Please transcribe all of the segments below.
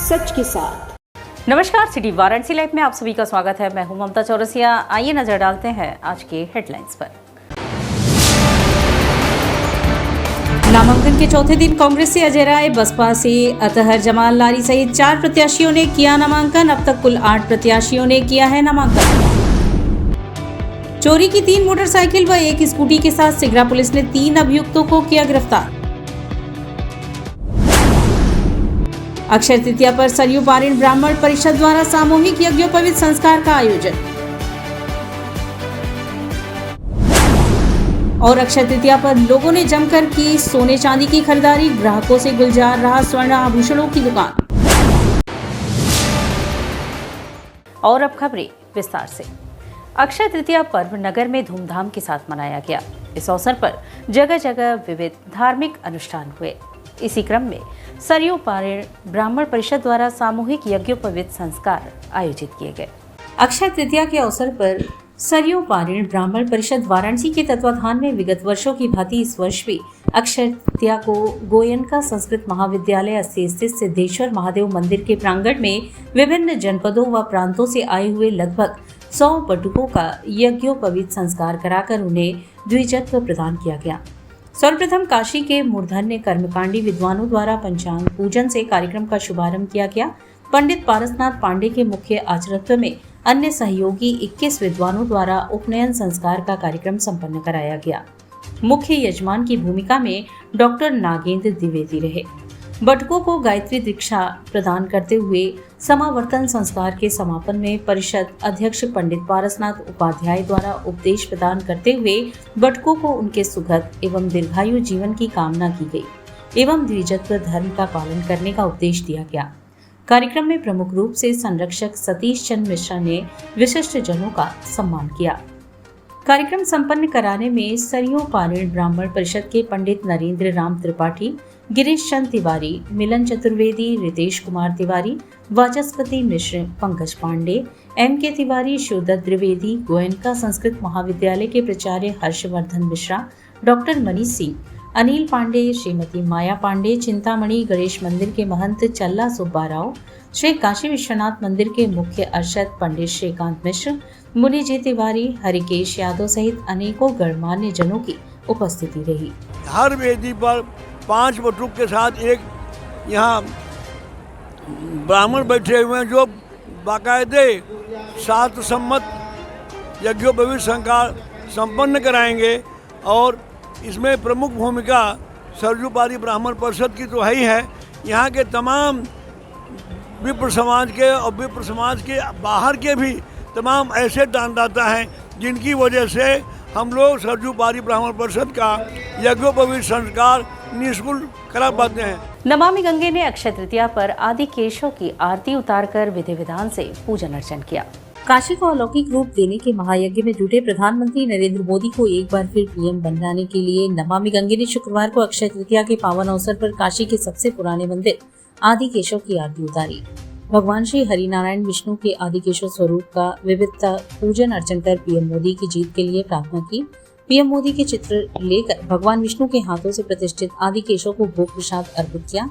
सच के साथ। नमस्कार, सिटी वाराणसी लाइव में आप सभी का स्वागत है। मैं हूं ममता चौरसिया। आइए नजर डालते हैं आज के हेडलाइंस पर। नामांकन के चौथे दिन कांग्रेस से अजय राय, बसपा से अतहर जमाल लारी सहित 4 प्रत्याशियों ने किया नामांकन। अब तक कुल 8 प्रत्याशियों ने किया है नामांकन। चोरी की 3 मोटरसाइकिल व 1 स्कूटी के साथ सिगरा पुलिस ने 3 अभियुक्तों को किया गिरफ्तार। अक्षय तृतीया पर सरयू पारीण ब्राह्मण परिषद द्वारा सामूहिक यज्ञोपवीत संस्कार का आयोजन। और अक्षय तृतीया पर लोगों ने जमकर की सोने चांदी की खरीदारी, ग्राहकों से गुलजार रहा स्वर्ण आभूषणों की दुकान। और अब खबरें विस्तार से। अक्षय तृतीया पर्व नगर में धूमधाम के साथ मनाया गया। इस अवसर पर जगह जगह विविध धार्मिक अनुष्ठान हुए। इसी क्रम में सरयू पारीण ब्राह्मण परिषद द्वारा सामूहिक यज्ञोपवीत संस्कार आयोजित किए गए। अक्षय तृतीया के अवसर पर सरयू पारीण ब्राह्मण परिषद वाराणसी के तत्वाधान में विगत वर्षों की भांति इस वर्ष भी अक्षय तृतीया को गोयनका संस्कृत महाविद्यालय स्थित सिद्धेश्वर महादेव मंदिर के प्रांगण में विभिन्न जनपदों व प्रांतों से आए हुए लगभग 100 बटुकों का यज्ञोपवीत संस्कार कराकर उन्हें द्विजत्व प्रदान किया गया। सर्वप्रथम काशी के मूर्धन्य कर्मकांडी विद्वानों द्वारा पंचांग पूजन से कार्यक्रम का शुभारंभ किया गया। पंडित पारसनाथ पांडे के मुख्य आचरत्व में अन्य सहयोगी 21 विद्वानों द्वारा उपनयन संस्कार का कार्यक्रम संपन्न कराया गया। मुख्य यजमान की भूमिका में डॉक्टर नागेंद्र द्विवेदी रहे। बटुकों को गायत्री दीक्षा प्रदान करते हुए समावर्तन संस्कार के समापन में परिषद अध्यक्ष पंडित पारसनाथ उपाध्याय द्वारा उपदेश प्रदान करते हुए बटुकों को उनके सुखद एवं दीर्घायु जीवन की कामना की गई एवं द्विजत्व धर्म का पालन करने का उपदेश दिया गया। कार्यक्रम में प्रमुख रूप से संरक्षक सतीश चंद्र मिश्रा ने विशिष्ट जनों का सम्मान किया। कार्यक्रम संपन्न कराने में सरयू पारीण ब्राह्मण परिषद के पंडित नरेंद्र राम त्रिपाठी, गिरीश चंद तिवारी, मिलन चतुर्वेदी, रितेश कुमार तिवारी, वाचस्पति मिश्र, पंकज पांडे, M.K. तिवारी, शिवदत्त द्विवेदी, गोयनका संस्कृत महाविद्यालय के प्राचार्य हर्षवर्धन मिश्रा, डॉक्टर मनीष सिंह, अनिल पांडे, श्रीमती माया पांडे, चिंतामणि गणेश मंदिर के महंत चल्ला सुब्बाराव, श्री काशी विश्वनाथ मंदिर के मुख्य अर्चक पंडित श्रीकांत मिश्र, मुनि जी तिवारी, हरिकेश यादव सहित अनेकों गणमान्य जनों की उपस्थिति रही। हर वेदी पर 5 बटुक के साथ एक यहाँ ब्राह्मण बैठे हुए हैं जो बाकायदे शास्त्र सम्मत यज्ञोपवीत संस्कार संपन्न कराएंगे। और इसमें प्रमुख भूमिका सरयू पारीण ब्राह्मण परिषद की तो है ही है। यहाँ के तमाम विप्र समाज के और विप्र समाज के बाहर के भी तमाम ऐसे दानदाता हैं जिनकी वजह से हम लोग सरयू पारीण ब्राह्मण परिषद का यज्ञोपवीत संस्कार निःशुल्क करा पाते हैं। नमामि गंगे ने अक्षय तृतीया पर आदि केशव की आरती उतारकर विधि विधान से पूजन अर्चन किया। काशी को अलौकिक रूप देने के महायज्ञ में जुटे प्रधानमंत्री नरेंद्र मोदी को एक बार फिर पीएम बनाने के लिए नमामि गंगे ने शुक्रवार को अक्षय तृतीया के पावन अवसर पर काशी के सबसे पुराने मंदिर आदि केशव की आरती उतारी। भगवान श्री हरिनारायण विष्णु के आदि केशव स्वरूप का विविधता पूजन अर्चन कर पीएम मोदी की जीत के लिए प्रार्थना की। पीएम मोदी के चित्र लेकर भगवान विष्णु के हाथों से प्रतिष्ठित आदि केशव को भोग प्रसाद अर्पित किया।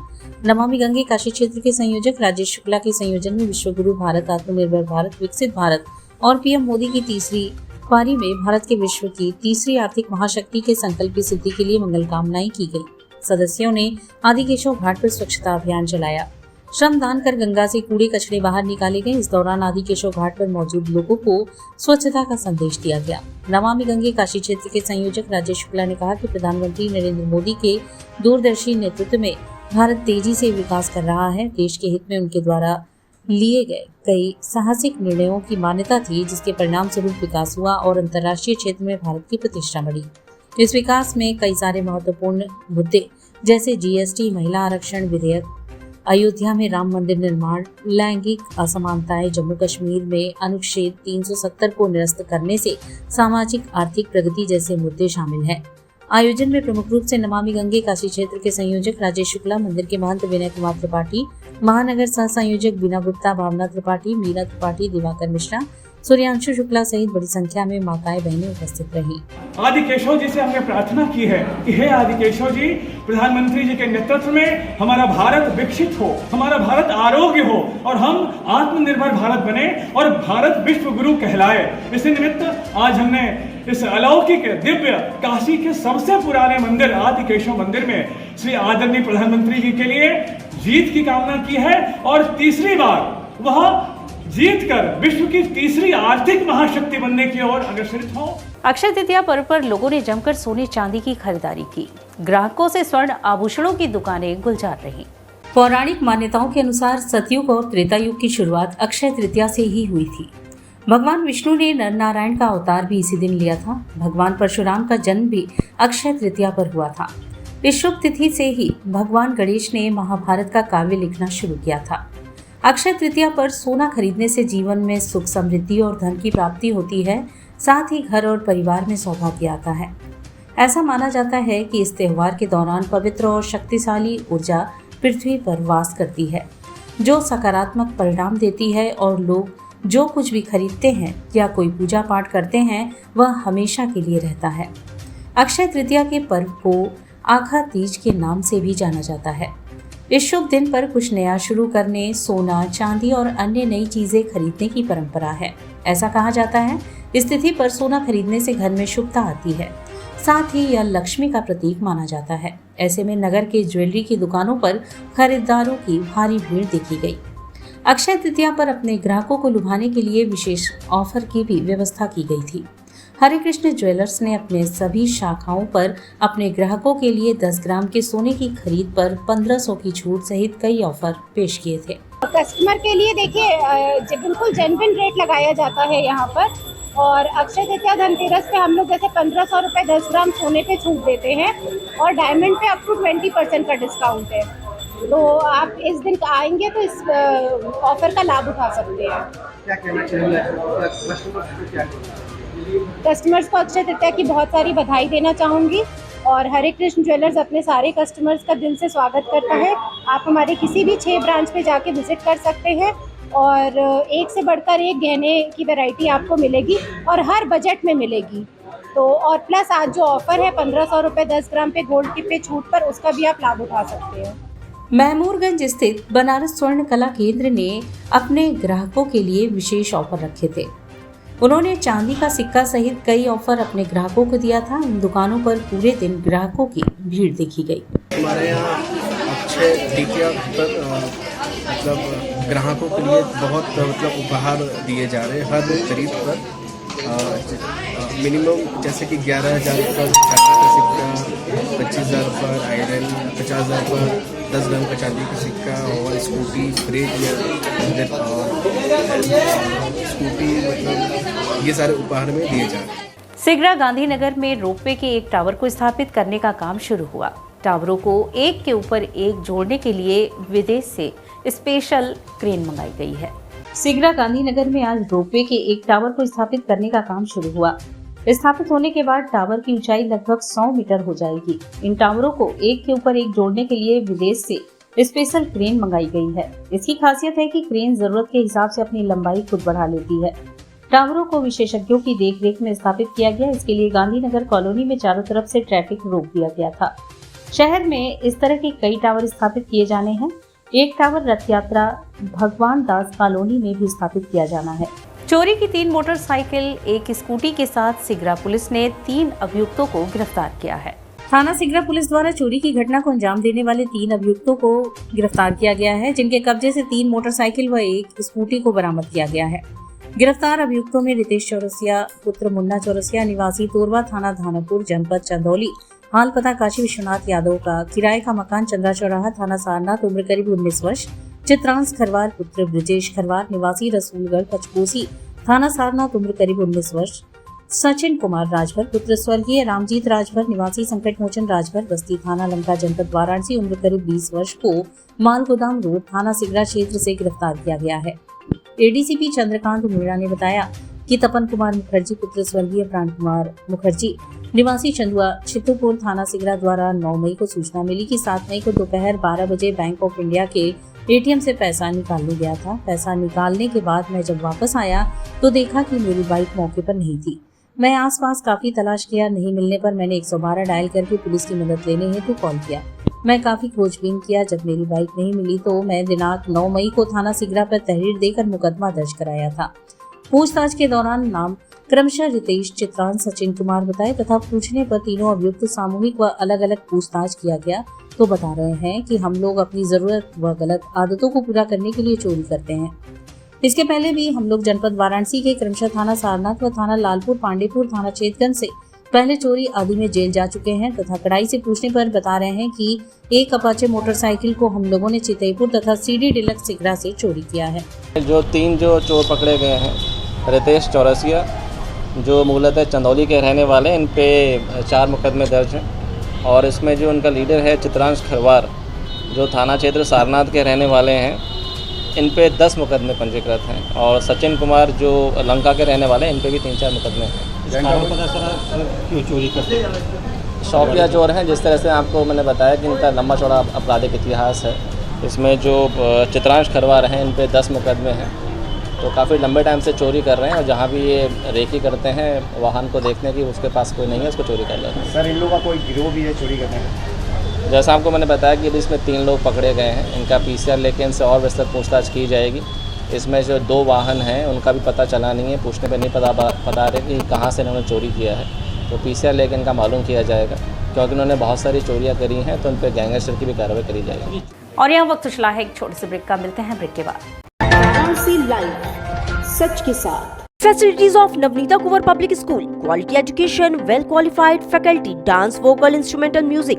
नमामि गंगे काशी क्षेत्र के संयोजक राजेश शुक्ला के संयोजन में विश्वगुरु भारत, आत्मनिर्भर भारत, विकसित भारत और पीएम मोदी की तीसरी पारी में भारत के विश्व की तीसरी आर्थिक महाशक्ति के संकल्प की सिद्धि के लिए मंगल कामनाएं की गई। सदस्यों ने आदि केशव घाट पर स्वच्छता अभियान चलाया। श्रमदान कर गंगा से कूड़े कचरे बाहर निकाले गए। इस दौरान आदि केशव घाट पर मौजूद लोगों को स्वच्छता का संदेश दिया गया। नमामि गंगे काशी क्षेत्र के संयोजक राजेश शुक्ला ने कहा कि प्रधानमंत्री नरेंद्र मोदी के दूरदर्शी नेतृत्व में भारत तेजी से विकास कर रहा है। देश के हित में उनके द्वारा लिए गए कई साहसिक निर्णयों की मान्यता थी, जिसके परिणाम स्वरूप विकास हुआ और अंतर्राष्ट्रीय क्षेत्र में भारत की प्रतिष्ठा बढ़ी। इस विकास में कई सारे महत्वपूर्ण मुद्दे जैसे जीएसटी, महिला आरक्षण विधेयक, अयोध्या में राम मंदिर निर्माण, लैंगिक असमानताएं, जम्मू कश्मीर में अनुच्छेद 370 को निरस्त करने से सामाजिक आर्थिक प्रगति जैसे मुद्दे शामिल हैं। आयोजन में प्रमुख रूप से नमामि गंगे काशी क्षेत्र के संयोजक राजेश शुक्ला, मंदिर के महंत विनय कुमार त्रिपाठी, महानगर सह संयोजक बीना गुप्ता, भावना त्रिपाठी, मीना त्रिपाठी, दिवाकर मिश्रा, सूर्यांशु शुक्ला सहित बड़ी संख्या में माताएं बहनें उपस्थित रहीं। आदि केशव जी से हमने प्रार्थना की है कि हे आदि केशव जी, प्रधानमंत्री जी के नेतृत्व में हमारा भारत विकसित हो, हमारा भारत आरोग्य हो और हम आत्मनिर्भर भारत बने और भारत विश्व गुरु कहलाए। इसी निमित्त आज हमने इस अलौकिक दिव्य काशी के सबसे पुराने मंदिर आदि केशव मंदिर में श्री आदरणीय प्रधानमंत्री जी के लिए जीत की कामना की है और तीसरी बार वह जीत कर विश्व की तीसरी आर्थिक महाशक्ति बनने की ओर अग्रसरित हो। अक्षय तृतीया पर्व पर लोगों ने जमकर सोने चांदी की खरीदारी की। ग्राहकों से स्वर्ण आभूषणों की दुकानें गुलजार रहीं। पौराणिक मान्यताओं के अनुसार सतयुग और त्रेता युग की शुरुआत अक्षय तृतीया से ही हुई थी। भगवान विष्णु ने नर नारायण का अवतार भी इसी दिन लिया था। भगवान परशुराम का जन्म भी अक्षय तृतीया पर हुआ था। इस शुभ तिथि से ही भगवान गणेश ने महाभारत का काव्य लिखना शुरू किया था। अक्षय तृतीया पर सोना खरीदने से जीवन में सुख समृद्धि और धन की प्राप्ति होती है, साथ ही घर और परिवार में सौभाग्य आता है। ऐसा माना जाता है कि इस त्योहार के दौरान पवित्र और शक्तिशाली ऊर्जा पृथ्वी पर वास करती है, जो सकारात्मक परिणाम देती है और लोग जो कुछ भी खरीदते हैं या कोई पूजा पाठ करते हैं वह हमेशा के लिए रहता है। अक्षय तृतीया के पर्व को आखा तीज के नाम से भी जाना जाता है। इस शुभ दिन पर कुछ नया शुरू करने, सोना, चांदी और अन्य नई चीजें खरीदने की परंपरा है। ऐसा कहा जाता है इस तिथि पर सोना खरीदने से घर में शुभता आती है, साथ ही यह लक्ष्मी का प्रतीक माना जाता है। ऐसे में नगर के ज्वेलरी की दुकानों पर खरीदारों की भारी भीड़ देखी गई। अक्षय तृतीया पर अपने ग्राहकों को लुभाने के लिए विशेष ऑफर की भी व्यवस्था की गई थी। हरे कृष्ण ज्वेलर्स ने अपने सभी शाखाओं पर अपने ग्राहकों के लिए 10 ग्राम के सोने की खरीद पर 1500 की छूट सहित कई ऑफर पेश किए थे। कस्टमर के लिए देखिए बिल्कुल जेन्युइन रेट लगाया जाता है यहाँ पर। और अक्षय तृतीया धनतेरस पे हम लोग जैसे 1500 रुपये 10 ग्राम सोने पे छूट देते हैं और डायमंड पे अप टू 20% का डिस्काउंट है। तो आप इस दिन आएंगे तो इस ऑफर का लाभ उठा सकते हैं। क्या कहना चाहिए कस्टमर्स को अक्षय तृतीया की बहुत सारी बधाई देना चाहूँगी और हरे कृष्ण ज्वेलर्स अपने सारे कस्टमर्स का दिल से स्वागत करता है। आप हमारे किसी भी 6 ब्रांच पे जाके विजिट कर सकते हैं और एक से बढ़कर एक गहने की वैरायटी आपको मिलेगी और हर बजट में मिलेगी। तो और प्लस आज जो ऑफर है 1500 रुपये 10 ग्राम पे गोल्ड की पे छूट पर, उसका भी आप लाभ उठा सकते हैं। महमूरगंज स्थित बनारस स्वर्ण कला केंद्र ने अपने ग्राहकों के लिए विशेष ऑफर रखे थे। उन्होंने चांदी का सिक्का सहित कई ऑफर अपने ग्राहकों को दिया था। इन दुकानों पर पूरे दिन ग्राहकों की भीड़ देखी गई। हमारे यहाँ अक्षय तृतीया पर मतलब ग्राहकों के लिए बहुत मतलब उपहार दिए जा रहे हैं। हर खरीद पर मिनिमम जैसे कि 11,000 पर चांदी का सिक्का, 25,000 पर आयरन, 50,000 पर 10 ग्राम का चांदी का सिक्का और स्कूटी, फ्रिज और स्कूटी, मतलब ये सारे उपहार में दिए जा रहे हैं। सिगरा गांधीनगर में रोपवे के एक टावर को स्थापित करने का काम शुरू हुआ। टावरों को एक के ऊपर एक जोड़ने के लिए विदेश से स्पेशल क्रेन मंगाई गई है। सिगरा गांधीनगर में आज रोपवे के एक टावर को स्थापित करने का काम शुरू हुआ। स्थापित होने के बाद टावर की ऊंचाई लगभग 100 मीटर हो जाएगी। इन टावरों को एक के ऊपर एक जोड़ने के लिए विदेश से स्पेशल क्रेन मंगाई गई है। इसकी खासियत है कि क्रेन जरूरत के हिसाब से अपनी लंबाई खुद बढ़ा लेती है। टावरों को विशेषज्ञों की देखरेख में स्थापित किया गया। इसके लिए गांधीनगर कॉलोनी में चारों तरफ से ट्रैफिक रोक दिया गया था। शहर में इस तरह के कई टावर स्थापित किए जाने हैं। एक टावर रथ यात्रा भगवान दास कॉलोनी में भी स्थापित किया जाना है। चोरी की 3 मोटरसाइकिल, एक स्कूटी के साथ सिगरा पुलिस ने 3 अभियुक्तों को गिरफ्तार किया है। थाना सिगरा पुलिस द्वारा चोरी की घटना को अंजाम देने वाले 3 अभियुक्तों को गिरफ्तार किया गया है, जिनके कब्जे से 3 मोटरसाइकिल व एक स्कूटी को बरामद किया गया है। गिरफ्तार अभियुक्तों में रितेश चौरसिया पुत्र मुन्ना चौरसिया निवासी तोरवा थाना धानापुर जनपद चंदौली, हाल पता काशी विश्वनाथ यादव का, किराए का मकान चंद्रा चौराहा थाना सारनाथ, उम्र करीब 19 वर्ष, चित्रांश खरवार पुत्र ब्रजेश खरवार निवासी रसूलगढ़ पचकोसी थाना सारनाथ, उम्र करीब 19 वर्ष, सचिन कुमार राजभर पुत्र स्वर्गीय रामजीत राजभर निवासी संकट मोचन राजभर बस्ती थाना लंका जनपद वाराणसी, उम्र करीब 20 वर्ष को मालगोदाम रोड थाना सिगरा क्षेत्र से गिरफ्तार किया गया है। एडीसीपी चंद्रकांत मीणा ने बताया कि तपन कुमार मुखर्जी पुत्र स्वर्गीय प्राण कुमार मुखर्जी निवासी चंदुआ चित्तूपुर थाना सिगरा द्वारा 9 मई को सूचना मिली कि 7 मई को दोपहर 12 बजे बैंक ऑफ इंडिया के एटीएम से पैसा निकालने गया था। पैसा निकालने के बाद मैं जब वापस आया तो देखा कि मेरी बाइक मौके पर नहीं थी। मैं आसपास काफी तलाश किया, नहीं मिलने पर मैंने 112 डायल करके पुलिस की मदद लेने हेतु कॉल किया। मैं काफी खोजबीन किया। जब मेरी बाइक नहीं मिली तो मैं दिनांक 9 मई को थाना सिगरा पर तहरीर देकर मुकदमा दर्ज कराया था। पूछताछ के दौरान नाम क्रमशः रितेश, चित्रांश, सचिन कुमार बताए तथा पूछने पर तीनों अभियुक्त सामूहिक व अलग अलग पूछताछ किया गया तो बता रहे हैं कि हम लोग अपनी जरूरत व गलत आदतों को पूरा करने के लिए चोरी करते हैं। इसके पहले भी हम लोग जनपद वाराणसी के क्रमशः थाना सारनाथ व थाना लालपुर, पांडेपुर, थाना चेतगंज से पहले चोरी आदि में जेल जा चुके हैं तथा कड़ाई से पूछने पर बता रहे हैं कि एक अपाचे मोटरसाइकिल को हम लोगों ने चितईपुर तथा सीडी डिलक्स सिगरा से चोरी किया है। जो चोर पकड़े गए हैं, रितेश चौरसिया जो मूलतः चंदौली के रहने वाले हैं, इन पे 4 मुकदमे दर्ज हैं और इसमें जो उनका लीडर है चित्रांश खरवार जो थाना क्षेत्र सारनाथ के रहने वाले हैं, इन पे 10 मुकदमे पंजीकृत हैं और सचिन कुमार जो लंका के रहने वाले हैं, इन पे भी 3-4 मुकदमे हैं। क्यों चोरी करते हैं? शौकिया चोर हैं। जिस तरह से आपको मैंने बताया कि इनका लंबा चौड़ा आपराधिक इतिहास है। इसमें जो चित्रांश खरवार हैं, इन पे 10 मुकदमे हैं, तो काफ़ी लंबे टाइम से चोरी कर रहे हैं और जहाँ भी ये रेकी करते हैं वाहन को देखने की उसके पास कोई नहीं है, उसको चोरी कर लेते हैं। सर, इन लोगों का कोई गिरोह भी है चोरी करने का? जैसा आपको मैंने बताया कि इसमें 3 लोग पकड़े गए हैं। इनका PCR लेके इनसे और विस्तृत पूछताछ की जाएगी। इसमें जो 2 वाहन हैं उनका भी पता चला नहीं है, पूछने पर नहीं पता रहे कि कहाँ से इन्होंने चोरी किया है, तो PCR लेके इनका मालूम किया जाएगा क्योंकि उन्होंने बहुत सारी चोरियाँ करी हैं, तो उन पर गैंगस्टर की भी कार्रवाई करी जाएगी। और यहाँ वक्त चला है एक छोटे से ब्रेक का, मिलते हैं ब्रेक के बाद। वाराणसी लाइव सच के साथ। Facilities of Navneeta Kuvar Public School, quality education, well qualified faculty, dance, vocal, instrumental music,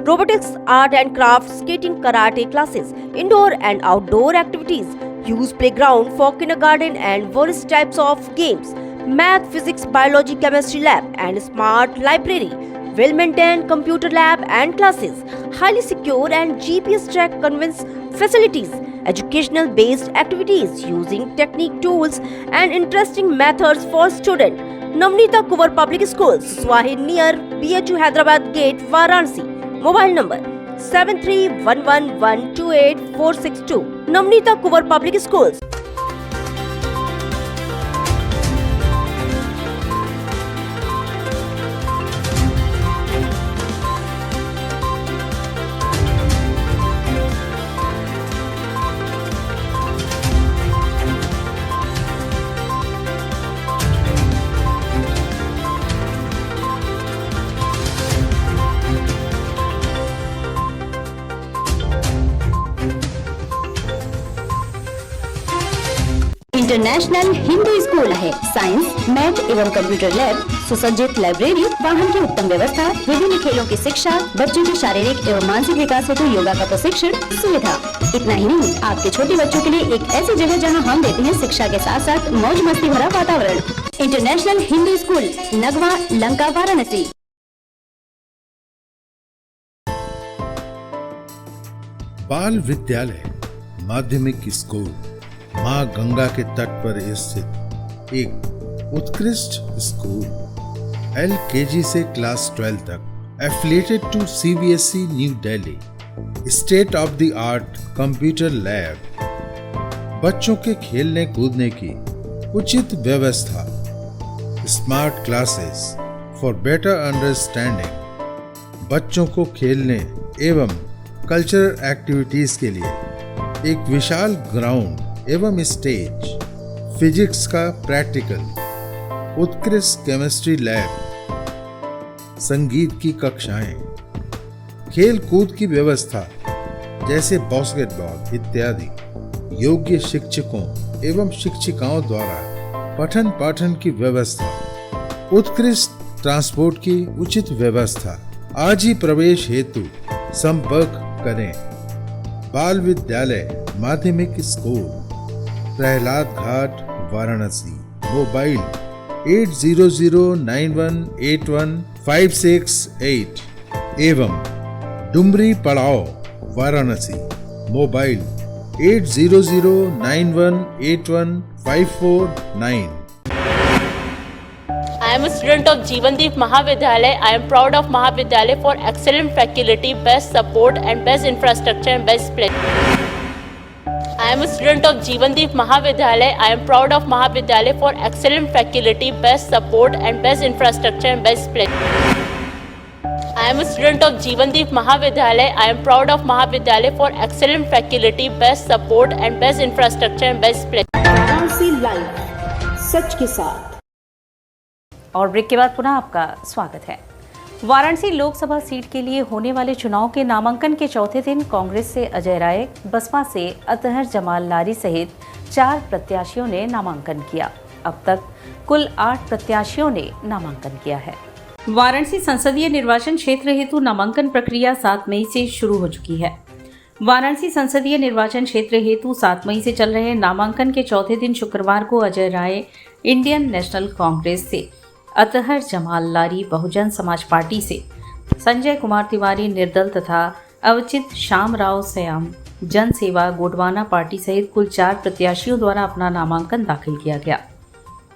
robotics, art and crafts, skating, karate classes, indoor and outdoor activities, use playground for kindergarten and various types of games, math, physics, biology, chemistry lab and smart library, well maintained computer lab and classes, highly secure and GPS track conveyance facilities, educational based activities using technique tools and interesting methods for student. Navneeta Kuvar Public Schools, Swahi near BHU Hyderabad Gate, Varanasi. Mobile number 7311128462. Navneeta Kuvar Public Schools. International Hindu school है। Science, math एवं computer lab, सुसज्जित library, वाहन की उत्तम व्यवस्था, विभिन्न खेलों की शिक्षा, बच्चों के शारीरिक एवं मानसिक विकास हेतु योगा का प्रशिक्षण सुविधा। इतना ही नहीं, आपके छोटे बच्चों के लिए एक ऐसी जगह जहां हम देते हैं शिक्षा के साथ साथ मौज मस्ती भरा वातावरण। International Hindu school, Nagwa, Lanka, Varanasi. बाल विद्यालय माध्यमिक स्कूल मां गंगा के तट पर स्थित एक उत्कृष्ट स्कूल। LKG से क्लास 12 तक affiliated to CBSE New Delhi. State of the art computer lab, बच्चों के खेलने कूदने की उचित व्यवस्था, smart classes for better understanding, बच्चों को खेलने एवं कल्चरल एक्टिविटीज के लिए एक विशाल ग्राउंड एवं स्टेज, फिजिक्स का प्रैक्टिकल, उत्कृष्ट केमिस्ट्री लैब, संगीत की कक्षाएं, खेल कूद की व्यवस्था जैसे बास्केटबॉल इत्यादि, योग्य शिक्षकों एवं शिक्षिकाओं द्वारा पठन पाठन की व्यवस्था, उत्कृष्ट ट्रांसपोर्ट की उचित व्यवस्था। आज ही प्रवेश हेतु संपर्क करें। बाल विद्यालय माध्यमिक स्कूल, प्रहलाद घाट, वाराणसी। मोबाइल 8009181568 एवं डुमरी पड़ाव, Varanasi. Mobile 8009181549। I am a student of Jeevandeep Mahavidyalaya. I am proud of Mahavidyalaya for excellent faculty, best support and best infrastructure and best place. I am a student of Jeevandeep Mahavidyalaya. I am proud of Mahavidyalaya for excellent faculty, best support and best infrastructure and best place. I am a student of Jeevandeep Mahavidyalaya. I am proud of Mahavidyalaya for excellent faculty, best support and best infrastructure and best place. Varanasi live, सच के साथ। और break के बाद पुनः आपका स्वागत है। वाराणसी लोकसभा सीट के लिए होने वाले चुनाव के नामांकन के चौथे दिन कांग्रेस से अजय राय, बसपा से अतहर जमाल लारी सहित 4 प्रत्याशियों ने नामांकन किया। अब तक कुल 8 प्रत्याशियों ने नामांकन किया है। वाराणसी संसदीय निर्वाचन क्षेत्र हेतु नामांकन प्रक्रिया 7 मई से शुरू हो चुकी है। वाराणसी संसदीय निर्वाचन क्षेत्र हेतु 7 मई से चल रहे नामांकन के चौथे दिन शुक्रवार को अजय राय इंडियन नेशनल कांग्रेस से, अतहर जमाल लारी बहुजन समाज पार्टी से, संजय कुमार तिवारी निर्दल तथा अवचित श्यामराव सयाम जन सेवा गोडवाना पार्टी सहित कुल 4 प्रत्याशियों द्वारा अपना नामांकन दाखिल किया गया।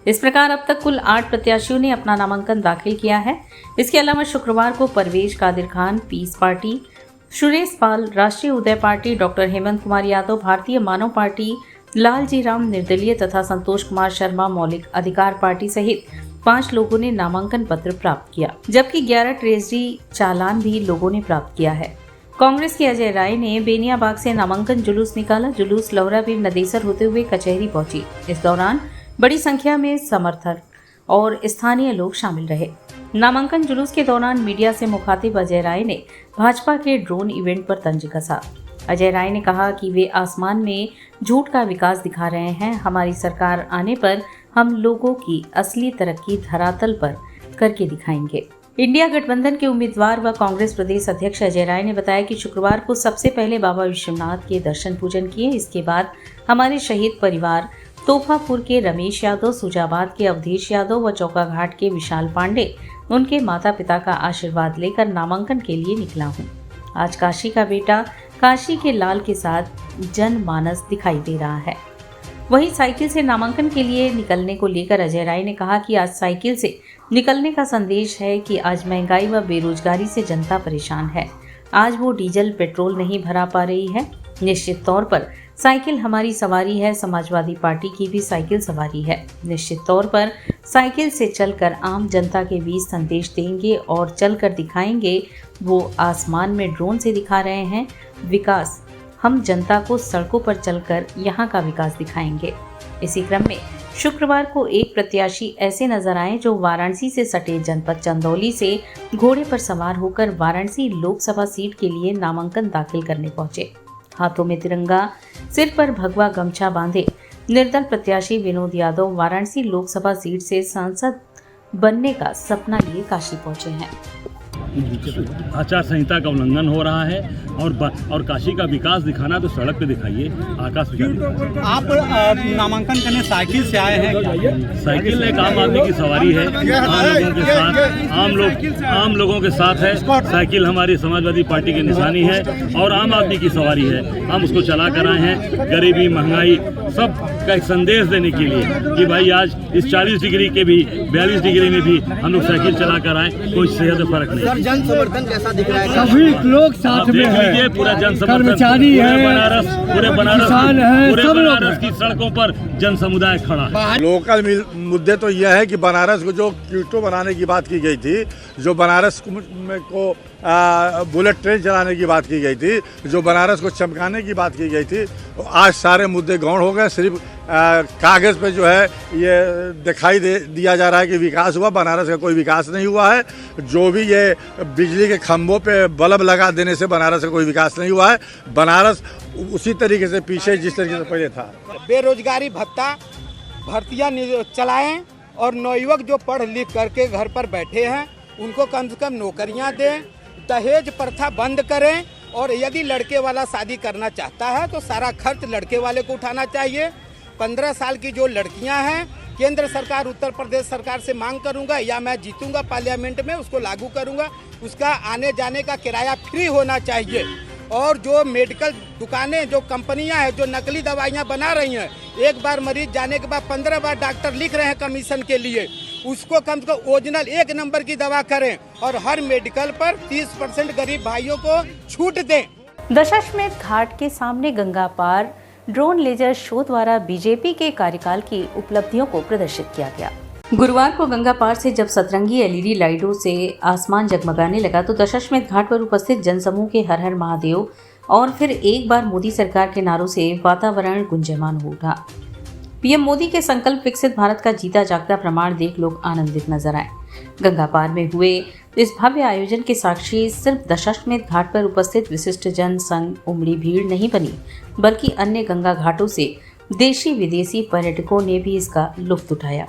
इस प्रकार अब तक कुल 8 प्रत्याशियों ने अपना नामांकन दाखिल किया है। इसके अलावा शुक्रवार को परवेज कादिर खान पीस पार्टी, सुरेश पाल राष्ट्रीय उदय पार्टी, डॉक्टर हेमंत कुमार यादव भारतीय मानव पार्टी, लालजी राम निर्दलीय तथा संतोष कुमार शर्मा मौलिक अधिकार पार्टी सहित 5 लोगों ने नामांकन पत्र प्राप्त किया, जबकि 11 ट्रेजरी चालान भी लोगों ने प्राप्त किया है। कांग्रेस के अजय राय ने बेनियाबाग से नामांकन जुलूस निकाला। जुलूस लौहरावीर नदेसर होते हुए कचहरी पहुंची। इस दौरान बड़ी संख्या में समर्थक और स्थानीय लोग शामिल रहे। नामांकन जुलूस के दौरान मीडिया से मुखातिब अजय राय ने भाजपा के ड्रोन इवेंट पर तंज कसा। अजय राय ने कहा कि वे आसमान में झूठ का विकास दिखा रहे हैं। हमारी सरकार आने पर हम लोगों की असली तरक्की धरातल पर करके दिखाएंगे। इंडिया गठबंधन के उम्मीदवार व कांग्रेस प्रदेश अध्यक्ष अजय राय ने बताया कि शुक्रवार को सबसे पहले बाबा विश्वनाथ के दर्शन पूजन किए। इसके बाद हमारे शहीद परिवार तोफापुर के रमेश यादव, सुजाबाद के अवधेश यादव व चौकाघाट के विशाल पांडे उनके माता पिता का आशीर्वाद लेकर नामांकन के लिए निकला हूँ। आज काशी का बेटा काशी के लाल के साथ जनमानस दिखाई दे रहा है। वहीं साइकिल से नामांकन के लिए निकलने को लेकर अजय राय ने कहा कि आज साइकिल से निकलने का संदेश है कि आज महंगाई व बेरोजगारी से जनता परेशान है। आज वो डीजल पेट्रोल नहीं भरा पा रही है। निश्चित तौर पर साइकिल हमारी सवारी है। समाजवादी पार्टी की भी साइकिल सवारी है। निश्चित तौर पर साइकिल से चलकर आम जनता के बीच संदेश देंगे और चलकर दिखाएंगे। वो आसमान में ड्रोन से दिखा रहे हैं विकास, हम जनता को सड़कों पर चलकर यहाँ का विकास दिखाएंगे। इसी क्रम में शुक्रवार को एक प्रत्याशी ऐसे नजर आए जो वाराणसी से सटे जनपद चंदौली से घोड़े पर सवार होकर वाराणसी लोकसभा सीट के लिए नामांकन दाखिल करने पहुंचे। हाथों में तिरंगा, सिर पर भगवा गमछा बांधे निर्दल प्रत्याशी विनोद यादव वाराणसी लोकसभा सीट से सांसद बनने का सपना लिए काशी पहुंचे हैं। आचार संहिता का उल्लंघन हो रहा है और काशी का विकास दिखाना तो सड़क पे दिखाइए, आकाश में। आप नामांकन करने साइकिल से आए हैं? साइकिल एक आम आदमी की सवारी है, आम लोगों के साथ है। साइकिल हमारी समाजवादी पार्टी की निशानी है और आम आदमी की सवारी है। हम उसको चला कर आए हैं गरीबी, महंगाई सब का एक संदेश देने के लिए कि भाई आज इस 40 डिग्री के भी 42 डिग्री में भी हम लोग साइकिल चला कर आए, कोई सेहत फर्क नहीं। जन समर्थन कैसा दिख रहा है? सभी लोग साथ में हैं, पूरा जन समर्थन, कर्मचारी है, पूरे बनारस की सड़कों पर जन समुदाय खड़ा है। लोकल मुद्दे तो यह है कि बनारस को जो क्यूटो बनाने की बात की गई थी, जो बनारस को बुलेट ट्रेन चलाने की बात की गई थी, जो बनारस को चमकाने की बात की गई थी, आज सारे मुद्दे गौण हो गए। सिर्फ कागज़ पे जो है ये दिखाई दिया जा रहा है कि विकास हुआ, बनारस का कोई विकास नहीं हुआ है। जो भी ये बिजली के खंभों पे बल्ब लगा देने से बनारस का कोई विकास नहीं हुआ है। बनारस उसी तरीके से पीछे जिस तरीके से पहले था। बेरोजगारी भत्ता भर्तियाँ चलाएं और नवयुवक जो पढ़ लिख करके घर पर बैठे हैं उनको कम से कम नौकरियां दें। दहेज प्रथा बंद करें और यदि लड़के वाला शादी करना चाहता है तो सारा खर्च लड़के वाले को उठाना चाहिए। 15 साल की जो लड़कियां हैं, केंद्र सरकार उत्तर प्रदेश सरकार से मांग करूंगा या मैं जीतूंगा पार्लियामेंट में उसको लागू करूंगा, उसका आने जाने का किराया फ्री होना चाहिए। और जो मेडिकल दुकानें, जो कंपनियां हैं जो नकली दवाइयां बना रही हैं, एक बार मरीज जाने के बाद 15 बार डॉक्टर लिख रहे हैं कमीशन के लिए, उसको कम से कम ओरिजिनल 1 नंबर की दवा करें और हर मेडिकल पर 30% गरीब भाइयों को छूट दें। दशाश्वमेध घाट के सामने गंगा पार ड्रोन लेजर शो द्वारा बीजेपी के कार्यकाल की उपलब्धियों को प्रदर्शित किया गया। गुरुवार को गंगा पार से जब सतरंगी एलईडी लाइटों से आसमान जगमगाने लगा तो दशाश्वमेध घाट पर उपस्थित जनसमूह के हर हर महादेव और फिर एक बार मोदी सरकार के नारों से वातावरण गुंजयमान हो उठा। पीएम मोदी के संकल्प विकसित भारत का जीता जागता प्रमाण देख लोग आनंदित नजर आए। गंगा पार में हुए इस भव्य आयोजन के साक्षी सिर्फ दशाश्वमेध घाट पर उपस्थित विशिष्ट जन संग उमड़ी भीड़ नहीं बनी, बल्कि अन्य गंगा घाटों से देशी विदेशी पर्यटकों ने भी इसका लुत्फ उठाया।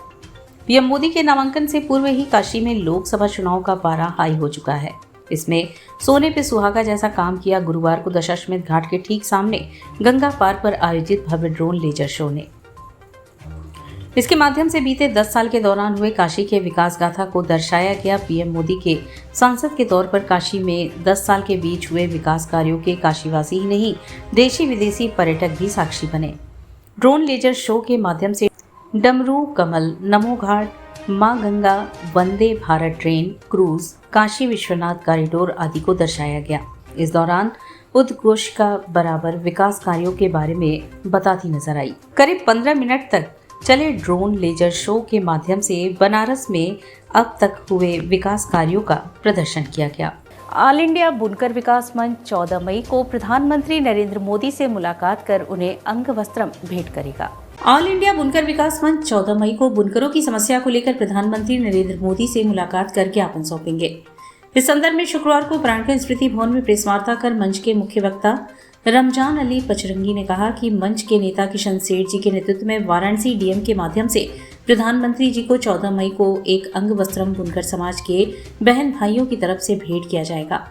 पीएम मोदी के नामांकन से पूर्व ही काशी में लोकसभा चुनाव का पारा हाई हो चुका है। इसमें सोने पे सुहागा जैसा काम किया गुरुवार को दशाश्वमेध घाट के ठीक सामने गंगा पार पर आयोजित भव्य ड्रोन लेजर शो ने। इसके माध्यम से बीते 10 साल के दौरान हुए काशी के विकास गाथा को दर्शाया गया। पीएम मोदी के सांसद के तौर पर काशी में 10 साल के बीच हुए विकास कार्यों के काशीवासी ही नहीं, देशी विदेशी पर्यटक भी साक्षी बने। ड्रोन लेजर शो के माध्यम से डमरू कमल, नमो घाट, मां Ganga, Vande Bharat train, cruise, Kashi Vishwanath corridor आदि को दर्शाया गया। इस दौरान उद्घोषिका बराबर विकास कार्यों के बारे में बताती नजर आई। करीब 15 मिनट तक चले ड्रोन लेजर शो के माध्यम से बनारस में अब तक हुए विकास कार्यों का प्रदर्शन किया गया। ऑल इंडिया बुनकर विकास मंच 14 मई को प्रधानमंत्री नरेंद्र मोदी से मुलाकात कर उन्हें अंग वस्त्रम भेंट करेगा। ऑल इंडिया बुनकर विकास मंच 14 मई को बुनकरों की समस्या को लेकर प्रधानमंत्री नरेंद्र मोदी से मुलाकात कर ज्ञापन सौंपेंगे। इस संदर्भ में शुक्रवार को प्राणगंज स्मृति भवन में प्रेस वार्ता कर मंच के मुख्य वक्ता रमजान अली पचरंगी ने कहा कि मंच के नेता किशन सेठ जी के नेतृत्व में वाराणसी डीएम के माध्यम से प्रधानमंत्री जी को 14 मई को एक अंग वस्त्रम बुनकर समाज के बहन भाइयों की तरफ से भेंट किया जाएगा।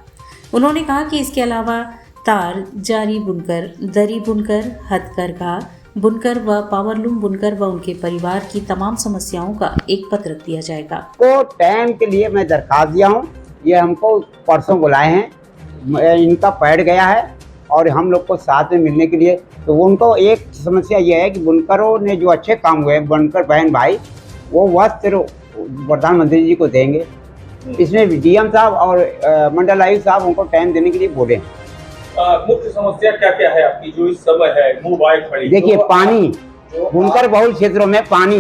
उन्होंने कहा कि इसके अलावा तार, जारी बुनकर, दरी बुनकर, हथकरघा बुनकर व पावरलूम बुनकर व उनके परिवार की तमाम समस्याओं का एक पत्र दिया जाएगा। को टाइम के लिए मैं दरखास्त दिया हूँ, ये हमको परसों बुलाए हैं, इनका पैड गया है और हम लोग को साथ में मिलने के लिए। तो उनको एक समस्या ये है कि बुनकरों ने जो अच्छे काम हुए बुनकर बहन भाई, वो वस्त्र प्रधानमंत्री जी को देंगे। इसमें डीएम साहब और मंडल आयुक्त साहब उनको टाइम देने के लिए बोले। मुख्य समस्या क्या क्या है आपकी जो इस समय है? मोबाइल खड़ी, देखिए पानी, बुनकर बहुल क्षेत्रों में पानी,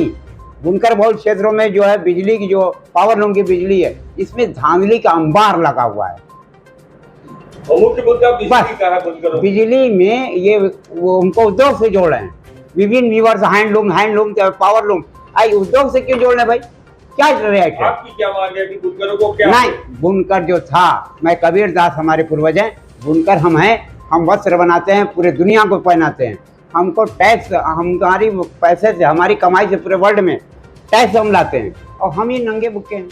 बुनकर बहुल क्षेत्रों में जो है बिजली की, जो पावर लूम की बिजली है, इसमें धांधली का अंबार लगा हुआ है। मुख्य मुद्दा बिजली में ये वो उनको उद्योग से जोड़ रहे हैं। विभिन्न वीवर्स, हैंडलूम, पावरलूम, आई उद्योग से क्यों जोड़ रहे भाई? क्या रेट है? आपकी क्या मांग है कि बुनकरों को क्या? नहीं, बुनकर जो था, मैं कबीर दास हमारे पूर्वज हैं, बुनकर हम हैं, हम वस्त्र बनाते हैं, पूरे दुनिया को पहनाते हैं। हमको टैक्स, हमारी पैसे से, हमारी कमाई से पूरे वर्ल्ड में टैक्स हम लाते हैं और हम ही नंगे बुक्के हैं।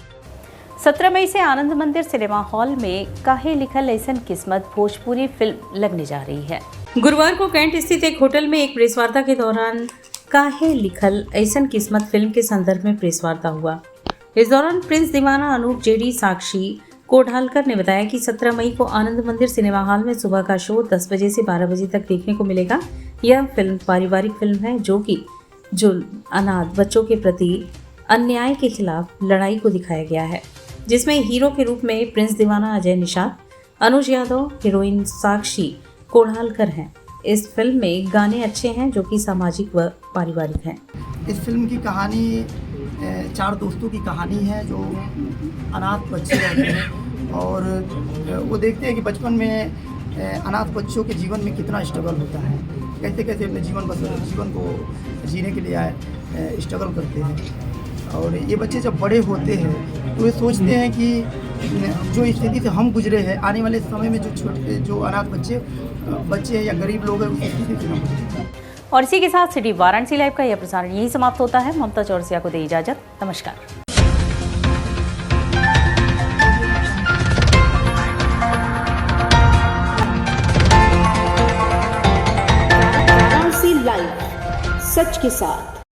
17 मई से आनंद मंदिर सिनेमा हॉल में काहे लिखल ऐसन किस्मत भोजपुरी फिल्म लगने जा रही है। गुरुवार को कैंट स्थित एक होटल में एक प्रेस वार्ता के दौरान काहे लिखल ऐसन किस्मत फिल्म के संदर्भ में प्रेस वार्ता हुआ। इस दौरान प्रिंस दीवाना, अनूप जेडी, साक्षी कोढालकर ने बताया कि 17 मई को आनंद मंदिर सिनेमा हॉल में सुबह का शो 10 बजे से 12 बजे तक देखने को मिलेगा। यह फिल्म पारिवारिक फिल्म है जो अनाथ बच्चों के प्रति अन्याय के खिलाफ लड़ाई को दिखाया गया है, जिसमें हीरो के रूप में प्रिंस दीवाना अजय निषाद, अनुज यादव, हीरोइन साक्षी कोढालकर हैं। इस फिल्म में गाने अच्छे हैं जो कि सामाजिक व पारिवारिक हैं। इस फिल्म की कहानी 4 दोस्तों की कहानी है जो अनाथ बच्चे रहते हैं और वो देखते हैं कि बचपन में अनाथ बच्चों के जीवन में कितना स्ट्रगल होता है, कैसे कैसे अपने जीवन को जीने के लिए स्ट्रगल करते हैं। और ये बच्चे जब बड़े होते हैं तो ये सोचते हैं कि जो स्थिति से हम गुजरे हैं, आने वाले समय में जो अनाथ बच्चे या गरीब लोग हैं उस स्थिति से हम। और इसी के साथ सिटी वाराणसी लाइव का यह प्रसारण यही समाप्त होता है। ममता चौरसिया को दे इजाजत। नमस्कार। वाराणसी लाइव, सच के साथ।